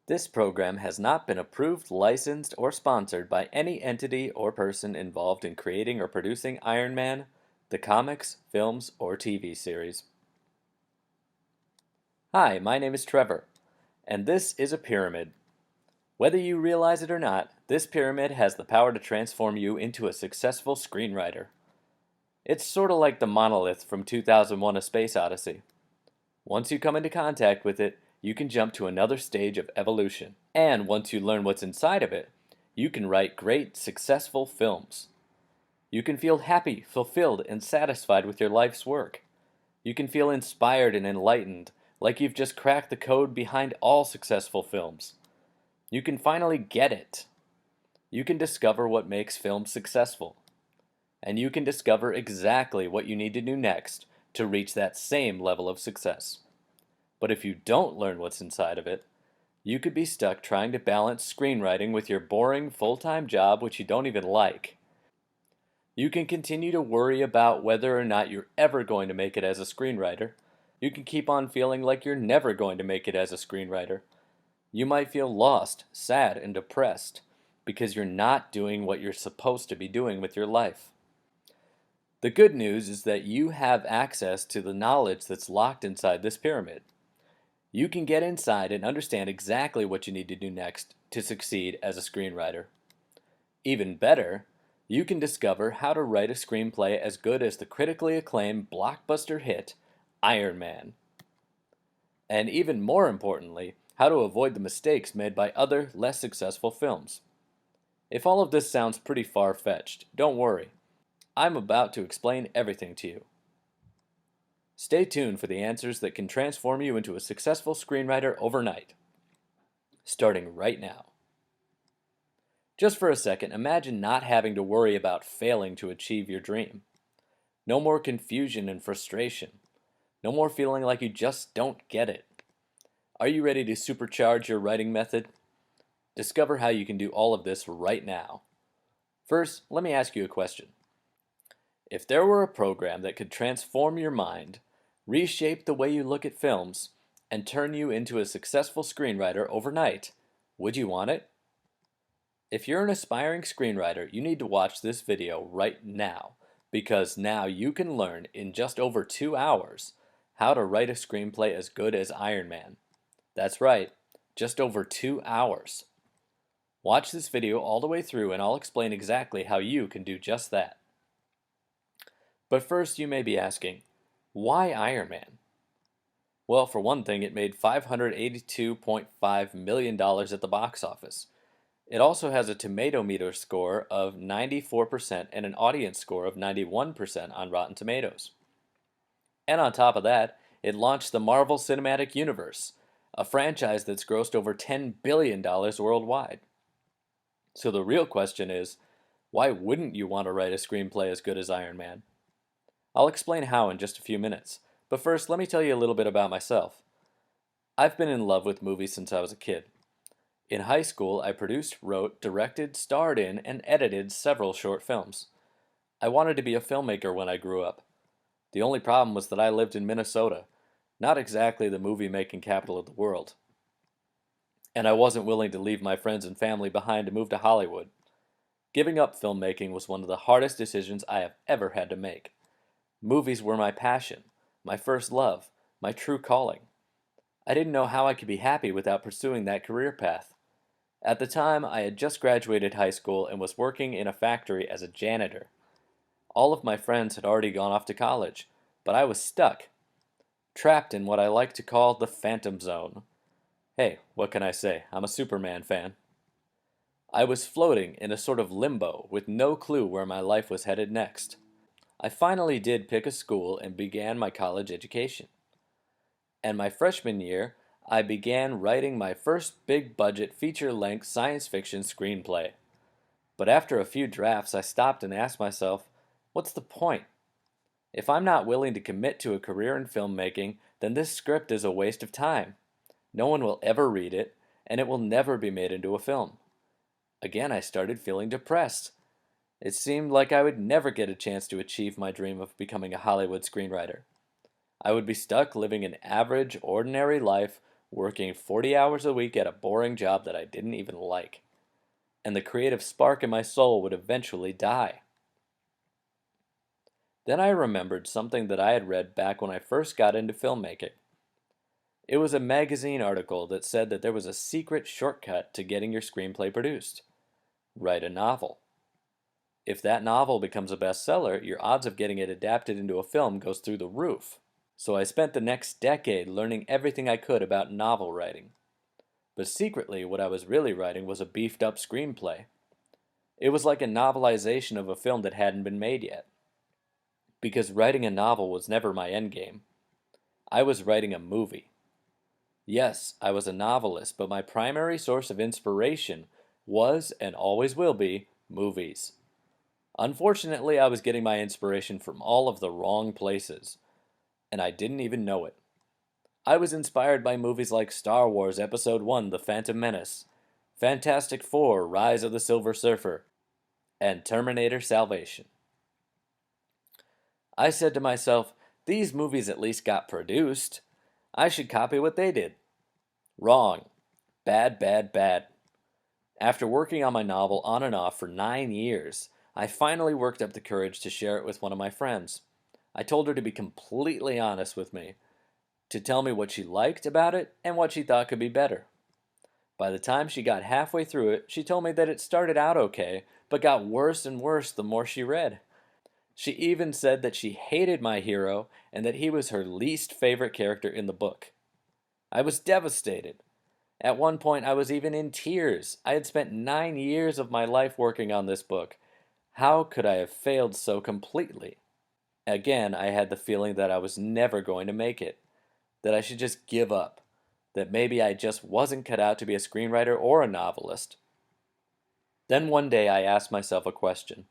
This program has not been approved, licensed, or sponsored by any entity or person involved in creating or producing Iron Man, the comics, films, or TV series. Hi, my name is Trevor, and this is a pyramid. Whether you realize it or not, this pyramid has the power to transform you into a successful screenwriter. It's sort of like the monolith from 2001: A Space Odyssey. Once you come into contact with it, you can jump to another stage of evolution. And once you learn what's inside of it, you can write great, successful films. You can feel happy, fulfilled, and satisfied with your life's work. You can feel inspired and enlightened, like you've just cracked the code behind all successful films. You can finally get it. You can discover what makes films successful. And you can discover exactly what you need to do next to reach that same level of success. But if you don't learn what's inside of it, you could be stuck trying to balance screenwriting with your boring full-time job which you don't even like. You can continue to worry about whether or not you're ever going to make it as a screenwriter. You can keep on feeling like you're never going to make it as a screenwriter. You might feel lost, sad, and depressed because you're not doing what you're supposed to be doing with your life. The good news is that you have access to the knowledge that's locked inside this pyramid. You can get inside and understand exactly what you need to do next to succeed as a screenwriter. Even better, you can discover how to write a screenplay as good as the critically acclaimed blockbuster hit, Iron Man. And even more importantly, how to avoid the mistakes made by other, less successful films. If all of this sounds pretty far-fetched, don't worry. I'm about to explain everything to you. Stay tuned for the answers that can transform you into a successful screenwriter overnight. Starting right now. Just for a second, imagine not having to worry about failing to achieve your dream. No more confusion and frustration. No more feeling like you just don't get it. Are you ready to supercharge your writing method? Discover how you can do all of this right now. First, let me ask you a question. If there were a program that could transform your mind, reshape the way you look at films, and turn you into a successful screenwriter overnight, would you want it? If you're an aspiring screenwriter, you need to watch this video right now, because now you can learn in just over 2 hours how to write a screenplay as good as Iron Man. That's right, just over 2 hours. Watch this video all the way through and I'll explain exactly how you can do just that. But first you may be asking, why Iron Man? Well, for one thing, it made $582.5 million at the box office. It also has a tomato meter score of 94% and an audience score of 91% on Rotten Tomatoes. And on top of that, it launched the Marvel Cinematic Universe, a franchise that's grossed over $10 billion worldwide. So the real question is, why wouldn't you want to write a screenplay as good as Iron Man? I'll explain how in just a few minutes, but first let me tell you a little bit about myself. I've been in love with movies since I was a kid. In high school, I produced, wrote, directed, starred in, and edited several short films. I wanted to be a filmmaker when I grew up. The only problem was that I lived in Minnesota, not exactly the movie-making capital of the world. And I wasn't willing to leave my friends and family behind to move to Hollywood. Giving up filmmaking was one of the hardest decisions I have ever had to make. Movies were my passion, my first love, my true calling. I didn't know how I could be happy without pursuing that career path. At the time, I had just graduated high school and was working in a factory as a janitor. All of my friends had already gone off to college, but I was stuck, trapped in what I like to call the phantom zone. Hey, what can I say? I'm a Superman fan. I was floating in a sort of limbo with no clue where my life was headed next. I finally did pick a school and began my college education. And my freshman year, I began writing my first big-budget feature-length science fiction screenplay. But after a few drafts, I stopped and asked myself, what's the point? If I'm not willing to commit to a career in filmmaking, then this script is a waste of time. No one will ever read it, and it will never be made into a film. Again, I started feeling depressed. It seemed like I would never get a chance to achieve my dream of becoming a Hollywood screenwriter. I would be stuck living an average, ordinary life working 40 hours a week at a boring job that I didn't even like, and the creative spark in my soul would eventually die. Then I remembered something that I had read back when I first got into filmmaking. It was a magazine article that said that there was a secret shortcut to getting your screenplay produced. Write a novel. If that novel becomes a bestseller, your odds of getting it adapted into a film goes through the roof. So I spent the next decade learning everything I could about novel writing. But secretly, what I was really writing was a beefed up screenplay. It was like a novelization of a film that hadn't been made yet. Because writing a novel was never my endgame. I was writing a movie. Yes, I was a novelist, but my primary source of inspiration was, and always will be, movies. Unfortunately, I was getting my inspiration from all of the wrong places, and I didn't even know it. I was inspired by movies like Star Wars Episode 1, The Phantom Menace, Fantastic Four, Rise of the Silver Surfer, and Terminator Salvation. I said to myself, these movies at least got produced. I should copy what they did. Wrong. Bad, bad, bad. After working on my novel on and off for 9 years, I finally worked up the courage to share it with one of my friends. I told her to be completely honest with me, to tell me what she liked about it and what she thought could be better. By the time she got halfway through it, she told me that it started out okay, but got worse and worse the more she read. She even said that she hated my hero and that he was her least favorite character in the book. I was devastated. At one point, I was even in tears. I had spent 9 years of my life working on this book. How could I have failed so completely? Again, I had the feeling that I was never going to make it, that I should just give up, that maybe I just wasn't cut out to be a screenwriter or a novelist. Then one day I asked myself a question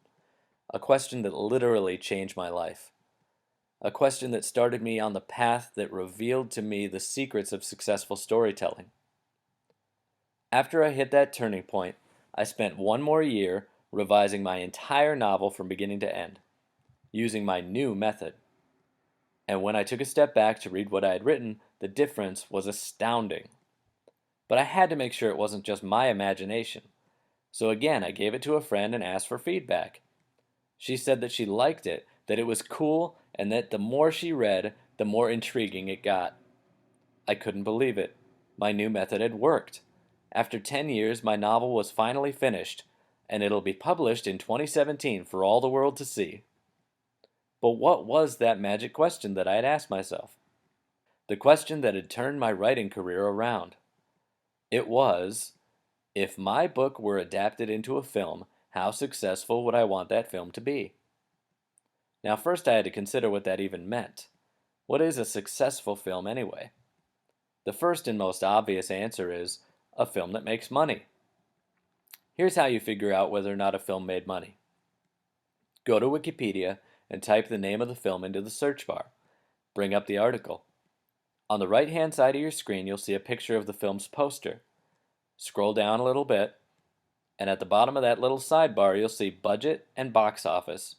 that literally changed my life, a question that started me on the path that revealed to me the secrets of successful storytelling. After I hit that turning point, I spent one more year revising my entire novel from beginning to end, using my new method. And when I took a step back to read what I had written, the difference was astounding. But I had to make sure it wasn't just my imagination. So again, I gave it to a friend and asked for feedback. She said that she liked it, that it was cool, and that the more she read, the more intriguing it got. I couldn't believe it. My new method had worked. After 10 years, my novel was finally finished, and it'll be published in 2017 for all the world to see. But what was that magic question that I had asked myself? The question that had turned my writing career around. It was, if my book were adapted into a film, how successful would I want that film to be? Now, first I had to consider what that even meant. What is a successful film anyway? The first and most obvious answer is a film that makes money. Here's how you figure out whether or not a film made money. Go to Wikipedia and type the name of the film into the search bar. Bring up the article. On the right-hand side of your screen, you'll see a picture of the film's poster. Scroll down a little bit, and at the bottom of that little sidebar, you'll see budget and box office.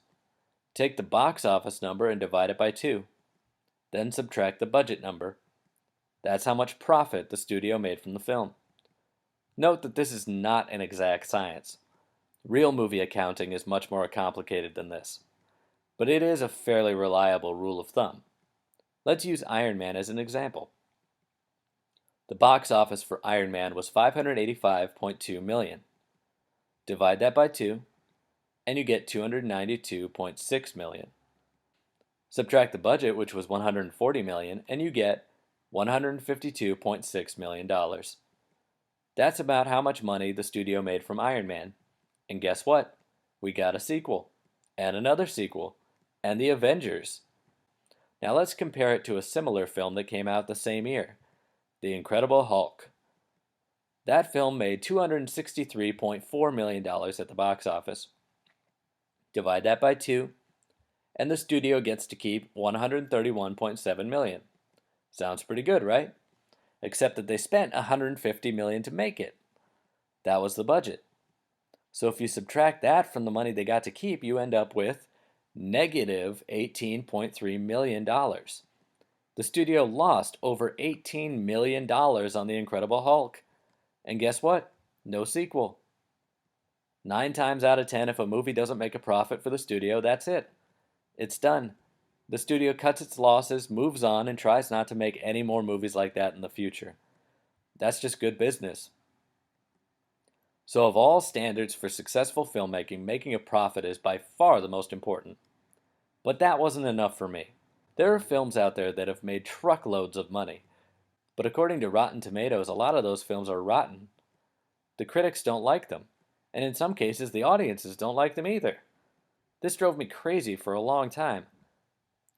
Take the box office number and divide it by 2. Then subtract the budget number. That's how much profit the studio made from the film. Note that this is not an exact science. Real movie accounting is much more complicated than this. But it is a fairly reliable rule of thumb. Let's use Iron Man as an example. The box office for Iron Man was $585.2 million. Divide that by 2, and you get $292.6 million. Subtract the budget, which was $140 million, and you get $152.6 million. That's about how much money the studio made from Iron Man. And guess what? We got a sequel, and another sequel, and the Avengers. Now let's compare it to a similar film that came out the same year, The Incredible Hulk. That film made $263.4 million at the box office. Divide that by 2, and the studio gets to keep $131.7 million. Sounds pretty good, right? Except that they spent $150 million to make it. That was the budget. So if you subtract that from the money they got to keep, you end up with negative $18.3 million. The studio lost over $18 million on The Incredible Hulk. And guess what? No sequel. 9 times out of 10, if a movie doesn't make a profit for the studio, that's it. It's done. The studio cuts its losses, moves on, and tries not to make any more movies like that in the future. That's just good business. So, of all standards for successful filmmaking, making a profit is by far the most important. But that wasn't enough for me. There are films out there that have made truckloads of money, but according to Rotten Tomatoes, a lot of those films are rotten. The critics don't like them, and in some cases, the audiences don't like them either. This drove me crazy for a long time.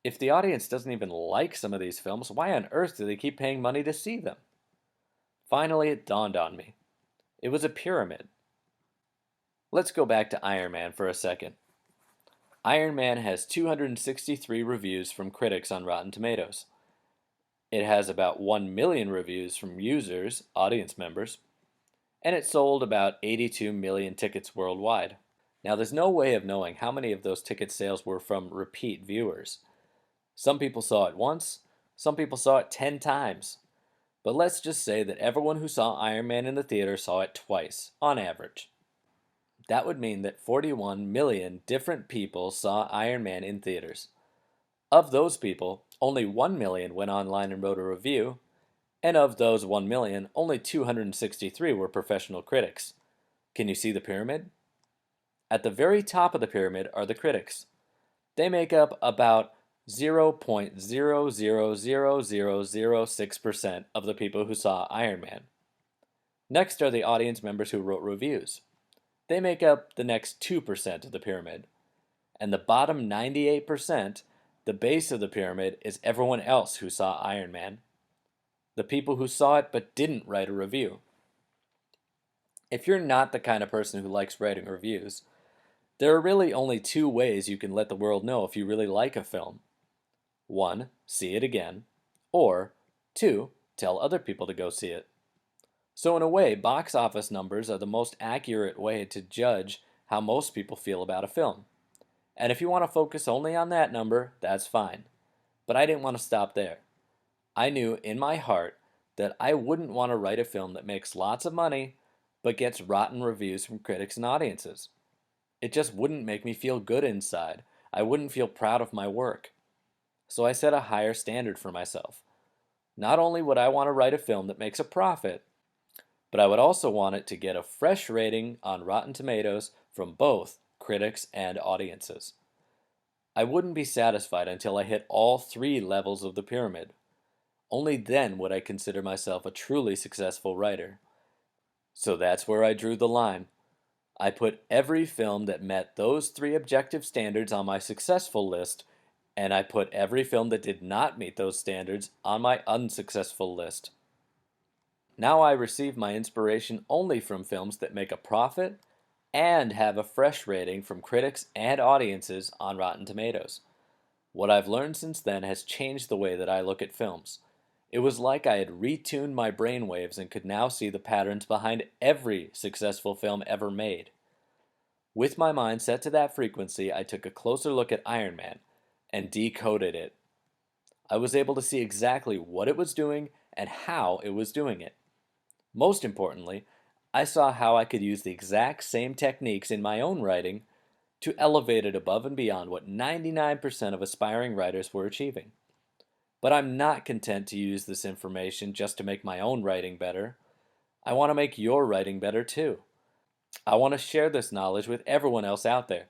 If the audience doesn't even like some of these films, why on earth do they keep paying money to see them? Finally, it dawned on me. It was a pyramid. Let's go back to Iron Man for a second. Iron Man has 263 reviews from critics on Rotten Tomatoes. It has about 1 million reviews from users, audience members, and it sold about 82 million tickets worldwide. Now, there's no way of knowing how many of those ticket sales were from repeat viewers. Some people saw it once, some people saw it 10 times. But let's just say that everyone who saw Iron Man in the theater saw it twice, on average. That would mean that 41 million different people saw Iron Man in theaters. Of those people, only 1 million went online and wrote a review, and of those 1 million, only 263 were professional critics. Can you see the pyramid? At the very top of the pyramid are the critics. They make up about 0.000006% of the people who saw Iron Man. Next are the audience members who wrote reviews. They make up the next 2% of the pyramid. And the bottom 98%, the base of the pyramid, is everyone else who saw Iron Man. The people who saw it but didn't write a review. If you're not the kind of person who likes writing reviews, there are really only 2 ways you can let the world know if you really like a film. 1. See it again. Or 2. Tell other people to go see it. So in a way, box office numbers are the most accurate way to judge how most people feel about a film. And if you want to focus only on that number, that's fine. But I didn't want to stop there. I knew in my heart that I wouldn't want to write a film that makes lots of money, but gets rotten reviews from critics and audiences. It just wouldn't make me feel good inside. I wouldn't feel proud of my work. So I set a higher standard for myself. Not only would I want to write a film that makes a profit, but I would also want it to get a fresh rating on Rotten Tomatoes from both critics and audiences. I wouldn't be satisfied until I hit all 3 levels of the pyramid. Only then would I consider myself a truly successful writer. So that's where I drew the line. I put every film that met those 3 objective standards on my successful list, and I put every film that did not meet those standards on my unsuccessful list. Now I receive my inspiration only from films that make a profit and have a fresh rating from critics and audiences on Rotten Tomatoes. What I've learned since then has changed the way that I look at films. It was like I had retuned my brainwaves and could now see the patterns behind every successful film ever made. With my mind set to that frequency, I took a closer look at Iron Man and decoded it. I was able to see exactly what it was doing and how it was doing it. Most importantly, I saw how I could use the exact same techniques in my own writing to elevate it above and beyond what 99% of aspiring writers were achieving. But I'm not content to use this information just to make my own writing better. I want to make your writing better too. I want to share this knowledge with everyone else out there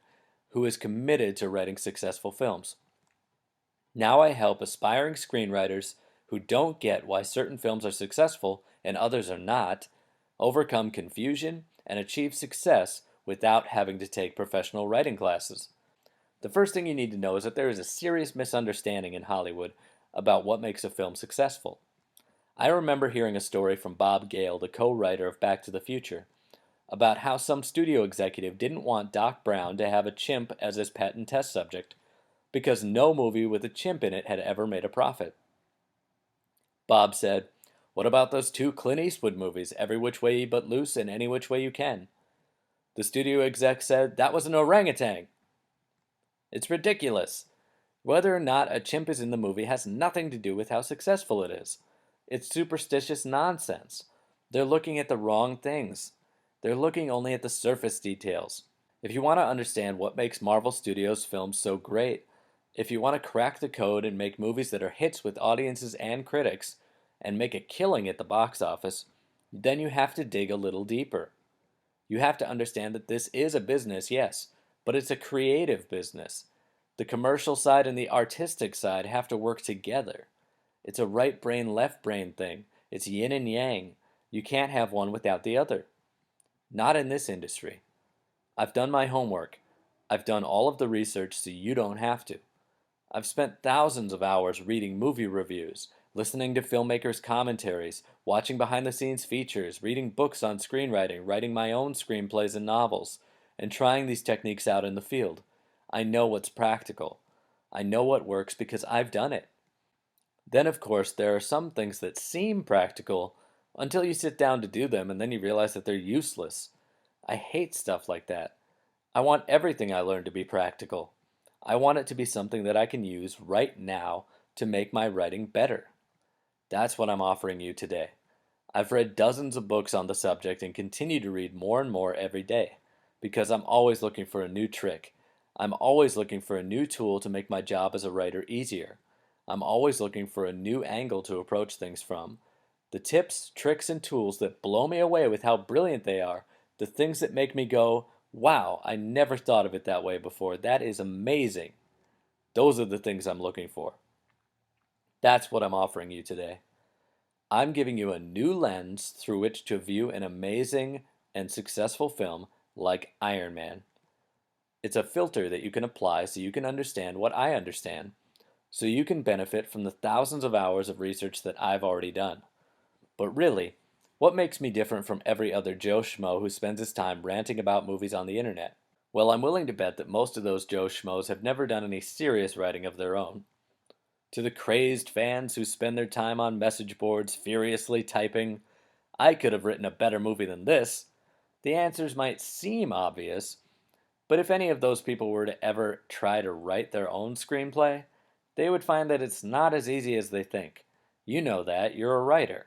who is committed to writing successful films. Now I help aspiring screenwriters who don't get why certain films are successful and others are not, overcome confusion and achieve success without having to take professional writing classes. The first thing you need to know is that there is a serious misunderstanding in Hollywood about what makes a film successful. I remember hearing a story from Bob Gale, the co-writer of Back to the Future, about how some studio executive didn't want Doc Brown to have a chimp as his pet and test subject, because no movie with a chimp in it had ever made a profit. Bob said, "What about those 2 Clint Eastwood movies, Every Which Way But Loose and Any Which Way You Can?" The studio exec said, "That was an orangutan." It's ridiculous. Whether or not a chimp is in the movie has nothing to do with how successful it is. It's superstitious nonsense. They're looking at the wrong things. They're looking only at the surface details. If you want to understand what makes Marvel Studios films so great, if you want to crack the code and make movies that are hits with audiences and critics, and make a killing at the box office, then you have to dig a little deeper. You have to understand that this is a business, yes, but it's a creative business. The commercial side and the artistic side have to work together. It's a right brain, left brain thing. It's yin and yang. You can't have one without the other. Not in this industry. I've done my homework. I've done all of the research so you don't have to. I've spent thousands of hours reading movie reviews, listening to filmmakers' commentaries, watching behind-the-scenes features, reading books on screenwriting, writing my own screenplays and novels, and trying these techniques out in the field. I know what's practical. I know what works because I've done it. Then, of course, there are some things that seem practical until you sit down to do them and then you realize that they're useless. I hate stuff like that. I want everything I learn to be practical. I want it to be something that I can use right now to make my writing better. That's what I'm offering you today. I've read dozens of books on the subject and continue to read more and more every day because I'm always looking for a new trick. I'm always looking for a new tool to make my job as a writer easier. I'm always looking for a new angle to approach things from. The tips, tricks, and tools that blow me away with how brilliant they are, the things that make me go, wow, I never thought of it that way before. That is amazing. Those are the things I'm looking for. That's what I'm offering you today. I'm giving you a new lens through which to view an amazing and successful film like Iron Man. It's a filter that you can apply so you can understand what I understand, so you can benefit from the thousands of hours of research that I've already done. But really, what makes me different from every other Joe Schmo who spends his time ranting about movies on the internet? Well, I'm willing to bet that most of those Joe Schmoes have never done any serious writing of their own. To the crazed fans who spend their time on message boards furiously typing, I could have written a better movie than this, the answers might seem obvious, but if any of those people were to ever try to write their own screenplay, they would find that it's not as easy as they think. You know that, you're a writer.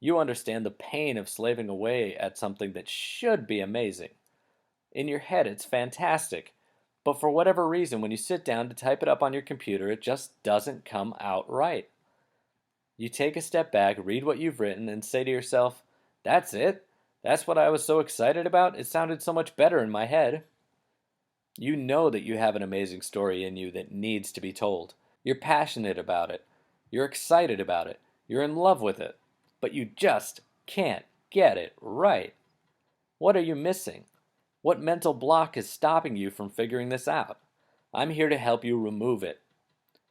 You understand the pain of slaving away at something that should be amazing. In your head, it's fantastic. But for whatever reason, when you sit down to type it up on your computer, it just doesn't come out right. You take a step back, read what you've written, and say to yourself, that's it? That's what I was so excited about? It sounded so much better in my head. You know that you have an amazing story in you that needs to be told. You're passionate about it. You're excited about it. You're in love with it. But you just can't get it right. What are you missing? What mental block is stopping you from figuring this out? I'm here to help you remove it,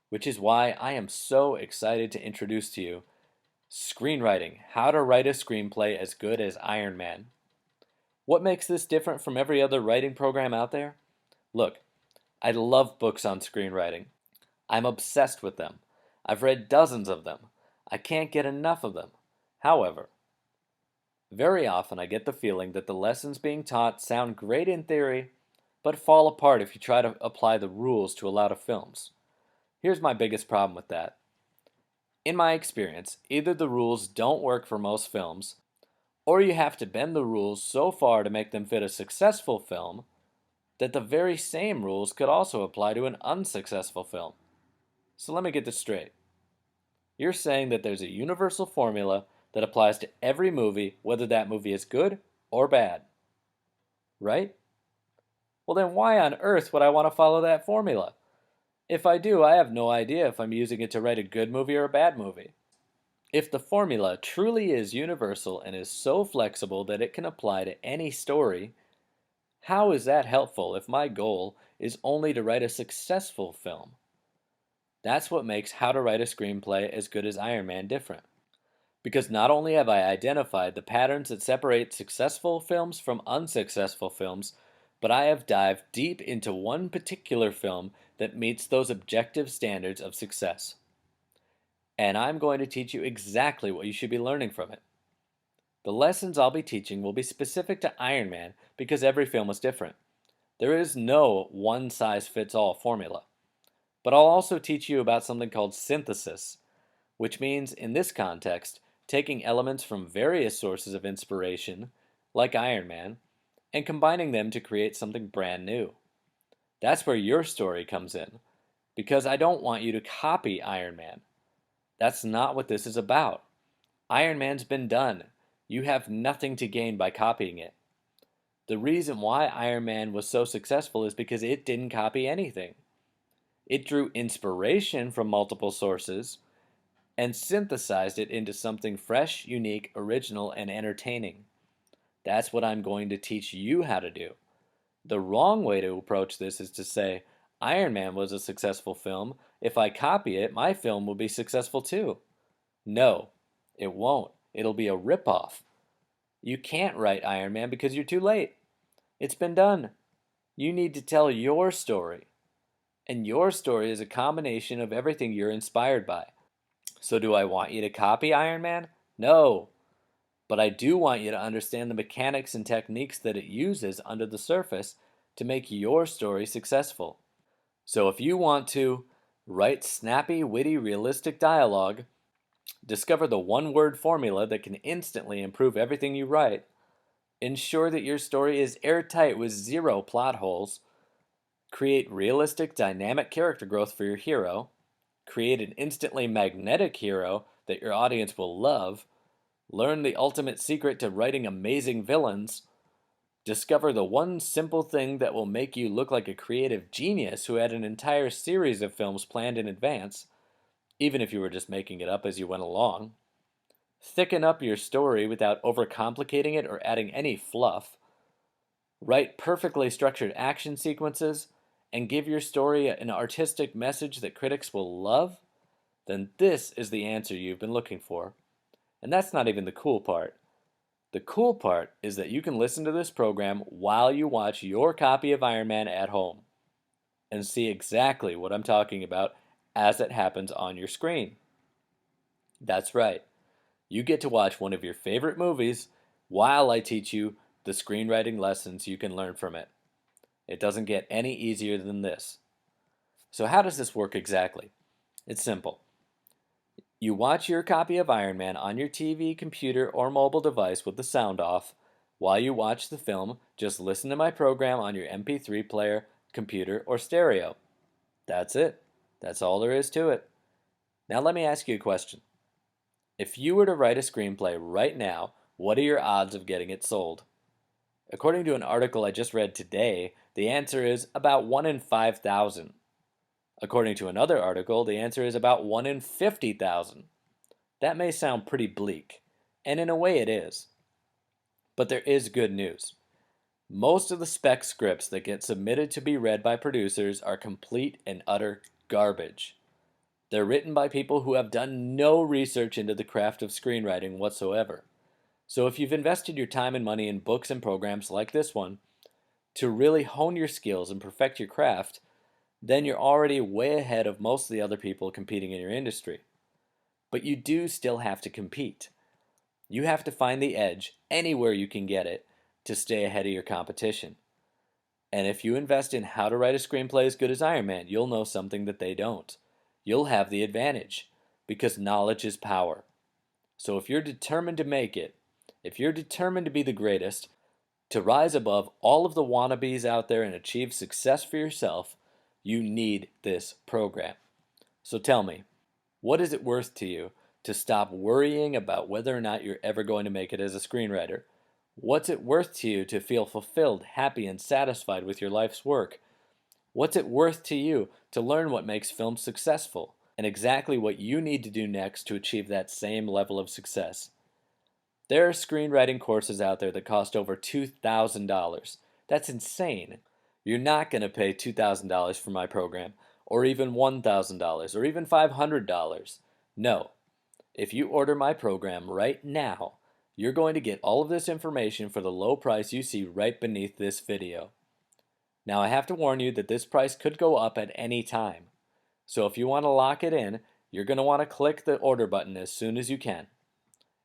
which is why I am so excited to introduce to you Screenwriting, How to Write a Screenplay as Good as Iron Man. What makes this different from every other writing program out there? Look, I love books on screenwriting. I'm obsessed with them. I've read dozens of them. I can't get enough of them. However, very often I get the feeling that the lessons being taught sound great in theory, but fall apart if you try to apply the rules to a lot of films. Here's my biggest problem with that. In my experience, either the rules don't work for most films, or you have to bend the rules so far to make them fit a successful film that the very same rules could also apply to an unsuccessful film. So let me get this straight. You're saying that there's a universal formula that applies to every movie, whether that movie is good or bad. Right? Well, then why on earth would I want to follow that formula? If I do, I have no idea if I'm using it to write a good movie or a bad movie. If the formula truly is universal and is so flexible that it can apply to any story, how is that helpful if my goal is only to write a successful film? That's what makes How to Write a Screenplay as Good as Iron Man different. Because not only have I identified the patterns that separate successful films from unsuccessful films, but I have dived deep into one particular film that meets those objective standards of success. And I'm going to teach you exactly what you should be learning from it. The lessons I'll be teaching will be specific to Iron Man because every film is different. There is no one-size-fits-all formula. But I'll also teach you about something called synthesis, which means, in this context, taking elements from various sources of inspiration, like Iron Man, and combining them to create something brand new. That's where your story comes in, because I don't want you to copy Iron Man. That's not what this is about. Iron Man's been done. You have nothing to gain by copying it. The reason why Iron Man was so successful is because it didn't copy anything. It drew inspiration from multiple sources and synthesized it into something fresh, unique, original, and entertaining. That's what I'm going to teach you how to do. The wrong way to approach this is to say, Iron Man was a successful film. If I copy it, my film will be successful too. No, it won't. It'll be a ripoff. You can't write Iron Man because you're too late. It's been done. You need to tell your story. And your story is a combination of everything you're inspired by. So do I want you to copy Iron Man? No. But I do want you to understand the mechanics and techniques that it uses under the surface to make your story successful. So if you want to write snappy, witty, realistic dialogue, discover the one-word formula that can instantly improve everything you write, ensure that your story is airtight with zero plot holes, create realistic, dynamic character growth for your hero, create an instantly magnetic hero that your audience will love, learn the ultimate secret to writing amazing villains, discover the one simple thing that will make you look like a creative genius who had an entire series of films planned in advance, even if you were just making it up as you went along, thicken up your story without overcomplicating it or adding any fluff, write perfectly structured action sequences, and give your story an artistic message that critics will love, then this is the answer you've been looking for. And that's not even the cool part. The cool part is that you can listen to this program while you watch your copy of Iron Man at home and see exactly what I'm talking about as it happens on your screen. That's right. You get to watch one of your favorite movies while I teach you the screenwriting lessons you can learn from it. It doesn't get any easier than this. So how does this work exactly? It's simple. You watch your copy of Iron Man on your TV, computer, or mobile device with the sound off. While you watch the film, just listen to my program on your MP3 player, computer, or stereo. That's it. That's all there is to it. Now let me ask you a question. If you were to write a screenplay right now, what are your odds of getting it sold? According to an article I just read today, the answer is about 1 in 5,000. According to another article, the answer is about 1 in 50,000. That may sound pretty bleak, and in a way it is. But there is good news. Most of the spec scripts that get submitted to be read by producers are complete and utter garbage. They're written by people who have done no research into the craft of screenwriting whatsoever. So if you've invested your time and money in books and programs like this one to really hone your skills and perfect your craft, then you're already way ahead of most of the other people competing in your industry. But you do still have to compete. You have to find the edge anywhere you can get it to stay ahead of your competition. And if you invest in how to write a screenplay as good as Iron Man, you'll know something that they don't. You'll have the advantage because knowledge is power. So if you're determined to make it, if you're determined to be the greatest, to rise above all of the wannabes out there and achieve success for yourself, you need this program. So tell me, what is it worth to you to stop worrying about whether or not you're ever going to make it as a screenwriter? What's it worth to you to feel fulfilled, happy, and satisfied with your life's work? What's it worth to you to learn what makes films successful and exactly what you need to do next to achieve that same level of success? There are screenwriting courses out there that cost over $2,000. That's insane. You're not going to pay $2,000 for my program, or even $1,000, or even $500. No. If you order my program right now, you're going to get all of this information for the low price you see right beneath this video. Now I have to warn you that this price could go up at any time. So if you want to lock it in, you're going to want to click the order button as soon as you can.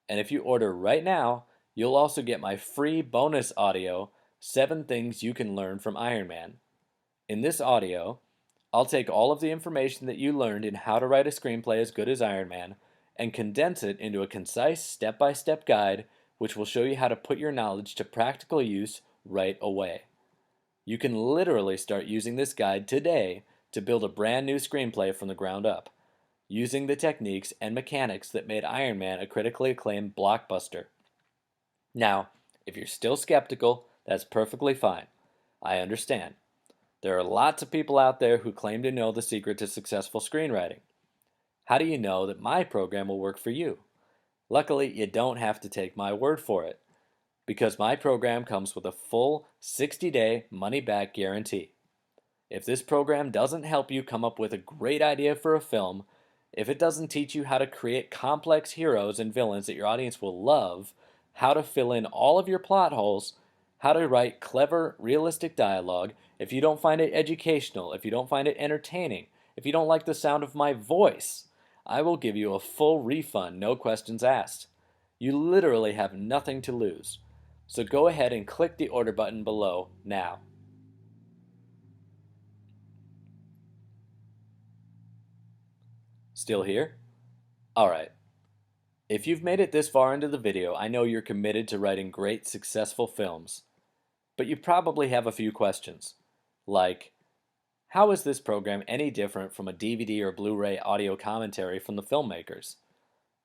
And if you order right now, you'll also get my free bonus audio, 7 Things You Can Learn from Iron Man. In this audio, I'll take all of the information that you learned in how to write a screenplay as good as Iron Man and condense it into a concise step-by-step guide which will show you how to put your knowledge to practical use right away. You can literally start using this guide today to build a brand new screenplay from the ground up, using the techniques and mechanics that made Iron Man a critically acclaimed blockbuster. Now, if you're still skeptical, that's perfectly fine. I understand. There are lots of people out there who claim to know the secret to successful screenwriting. How do you know that my program will work for you? Luckily, you don't have to take my word for it, because my program comes with a full 60-day money-back guarantee. If this program doesn't help you come up with a great idea for a film, if it doesn't teach you how to create complex heroes and villains that your audience will love, how to fill in all of your plot holes, how to write clever, realistic dialogue, if you don't find it educational, if you don't find it entertaining, if you don't like the sound of my voice, I will give you a full refund, no questions asked. You literally have nothing to lose. So go ahead and click the order button below now. Still here? Alright. If you've made it this far into the video, I know you're committed to writing great, successful films. But you probably have a few questions. Like, how is this program any different from a DVD or Blu-ray audio commentary from the filmmakers?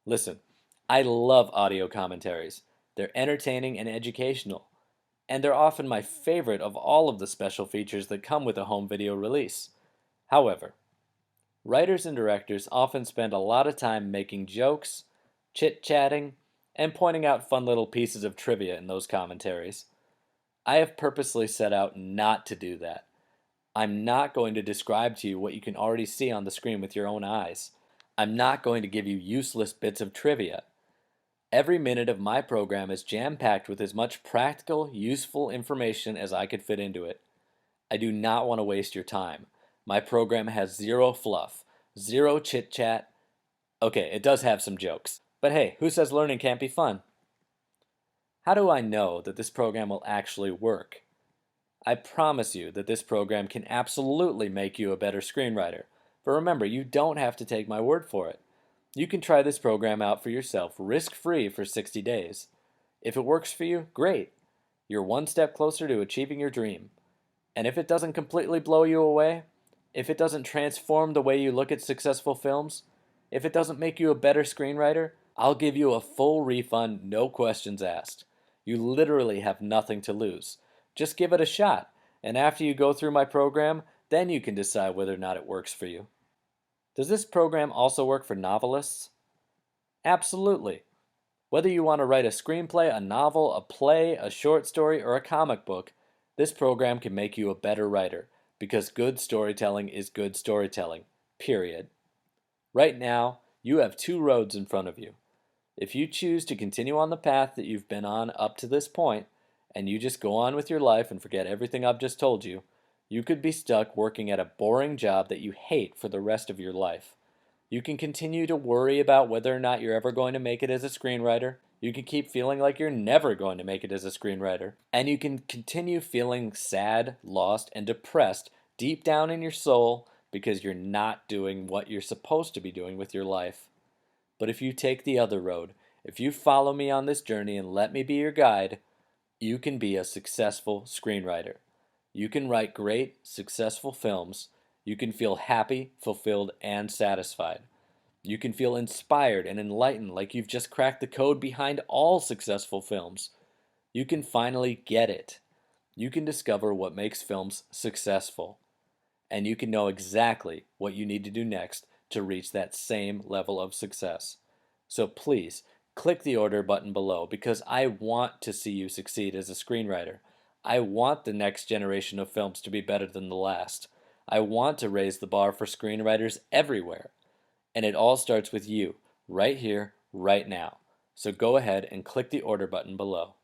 Listen, I love audio commentaries. They're entertaining and educational. And they're often my favorite of all of the special features that come with a home video release. However, writers and directors often spend a lot of time making jokes, chit-chatting, and pointing out fun little pieces of trivia in those commentaries. I have purposely set out not to do that. I'm not going to describe to you what you can already see on the screen with your own eyes. I'm not going to give you useless bits of trivia. Every minute of my program is jam-packed with as much practical, useful information as I could fit into it. I do not want to waste your time. My program has zero fluff, zero chit-chat. Okay, it does have some jokes. But hey, who says learning can't be fun? How do I know that this program will actually work? I promise you that this program can absolutely make you a better screenwriter. But remember, you don't have to take my word for it. You can try this program out for yourself, risk-free for 60 days. If it works for you, great. You're one step closer to achieving your dream. And if it doesn't completely blow you away, if it doesn't transform the way you look at successful films, if it doesn't make you a better screenwriter, I'll give you a full refund, no questions asked. You literally have nothing to lose. Just give it a shot, and after you go through my program, then you can decide whether or not it works for you. Does this program also work for novelists? Absolutely. Whether you want to write a screenplay, a novel, a play, a short story, or a comic book, this program can make you a better writer, because good storytelling is good storytelling, period. Right now, you have two roads in front of you. If you choose to continue on the path that you've been on up to this point, and you just go on with your life and forget everything I've just told you, you could be stuck working at a boring job that you hate for the rest of your life. You can continue to worry about whether or not you're ever going to make it as a screenwriter. You can keep feeling like you're never going to make it as a screenwriter. And you can continue feeling sad, lost, and depressed deep down in your soul because you're not doing what you're supposed to be doing with your life. But if you take the other road, if you follow me on this journey and let me be your guide, you can be a successful screenwriter. You can write great, successful films. You can feel happy, fulfilled, and satisfied. You can feel inspired and enlightened like you've just cracked the code behind all successful films. You can finally get it. You can discover what makes films successful. And you can know exactly what you need to do next to reach that same level of success. So please, click the order button below because I want to see you succeed as a screenwriter. I want the next generation of films to be better than the last. I want to raise the bar for screenwriters everywhere. And it all starts with you, right here, right now. So go ahead and click the order button below.